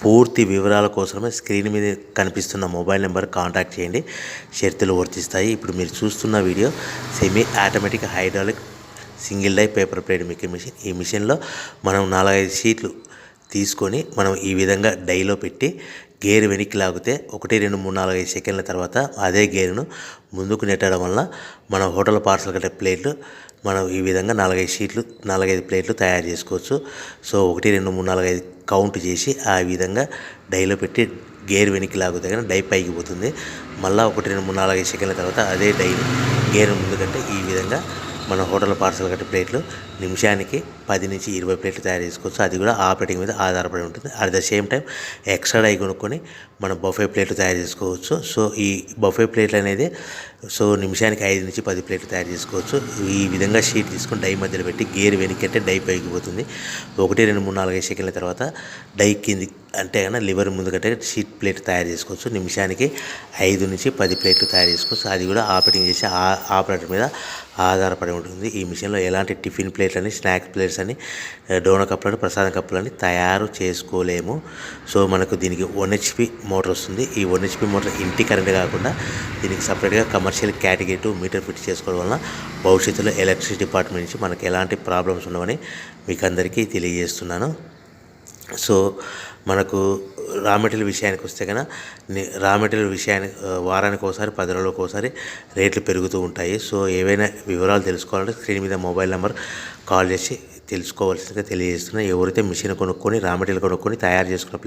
పూర్తి వివరాల కోసమే స్క్రీన్ మీద కనిపిస్తున్న మొబైల్ నెంబర్ కాంటాక్ట్ చేయండి. షరతులు వర్తిస్తాయి. ఇప్పుడు మీరు చూస్తున్న video semi automatic hydraulic single die paper plate making machine. ఈ మిషన్లో మనం 4-5 షీట్లు తీసుకొని మనం ఈ విధంగా డైలో పెట్టి గేర్ వెనక్కి లాగితే 1 2 3 4 5 సెకండ్ల తర్వాత అదే గేరును ముందుకు నెట్టడం వల్ల మన హోటల్ పార్సల్ కట్టే ప్లేట్లు మనం ఈ విధంగా 4-5 షీట్లు 4-5 ప్లేట్లు తయారు చేసుకోవచ్చు. సో 1 2 3 4 5 కౌంట్ చేసి ఆ విధంగా డైలో పెట్టి గేర్ వెనక్కి లాగితే కానీ డై పైకి పోతుంది. మళ్ళీ 1 2 3 4 5 సెకండ్ల తర్వాత అదే డైని గేర్ ముందుకంటే ఈ విధంగా మన హోటల్ పార్సల్ కట్టే ప్లేట్లు నిమిషానికి 10 నుంచి 20 ప్లేట్లు తయారు చేసుకోవచ్చు. అది కూడా ఆపరేటింగ్ మీద ఆధారపడి ఉంటుంది. At the same time extra die కొనుక్కొని మనం బఫే ప్లేట్లు తయారు చేసుకోవచ్చు. సో ఈ బఫే ప్లేట్లు అనేది నిమిషానికి 5 నుంచి 10 ప్లేట్లు తయారు చేసుకోవచ్చు. ఈ విధంగా షీట్ తీసుకొని డై మధ్యలో పెట్టి గేర్ వెనక్కి అంటే డై పైకి పోతుంది. 1 2 3 4 5 సెకండ్ల తర్వాత డై కింది అంటే కన్నా లివర్ ముందుకంటే షీట్ ప్లేట్ తయారు చేసుకోవచ్చు. నిమిషానికి 5 నుంచి 10 ప్లేట్లు తయారు చేసుకోవచ్చు. అది కూడా ఆపరేటింగ్ చేసే ఆపరేటర్ మీద ఆధారపడి ఉంటుంది. ఈ మిషన్లో ఎలాంటి టిఫిన్ ప్లేట్లని, స్నాక్స్ ప్లేట్స్ అని, డోనా కప్పులని, ప్రసాదం కప్పులని తయారు చేసుకోలేము. సో మనకు దీనికి 1 HP మోటార్ వస్తుంది. ఈ 1 HP మోటార్ ఇంటి కరెంట్ కాకుండా దీనికి సపరేట్గా కమర్షియల్ కేటగిరీ 2 మీటర్ ఫిట్ చేసుకోవడం వలన భవిష్యత్తులో ఎలక్ట్రిసిటీ డిపార్ట్మెంట్ నుంచి మనకి ఎలాంటి ప్రాబ్లమ్స్ ఉండవని మీకు అందరికీ తెలియజేస్తున్నాను. సో మనకు రా మెటీరియల్ విషయానికి వస్తే కనుక రా మెటీరియల్ విషయానికి వారానికి ఒకసారి 10 రోజులకు ఒకసారి రేట్లు పెరుగుతూ ఉంటాయి. సో ఏవైనా వివరాలు తెలుసుకోవాలంటే స్క్రీన్ మీద మొబైల్ నెంబర్ కాల్ చేసి తెలుసుకోవాల్సిందిగా తెలియజేస్తున్నాను. ఎవరైతే మిషన్ కొనుక్కొని రా మెటీరియల్ కొనుక్కొని తయారు చేసుకున్న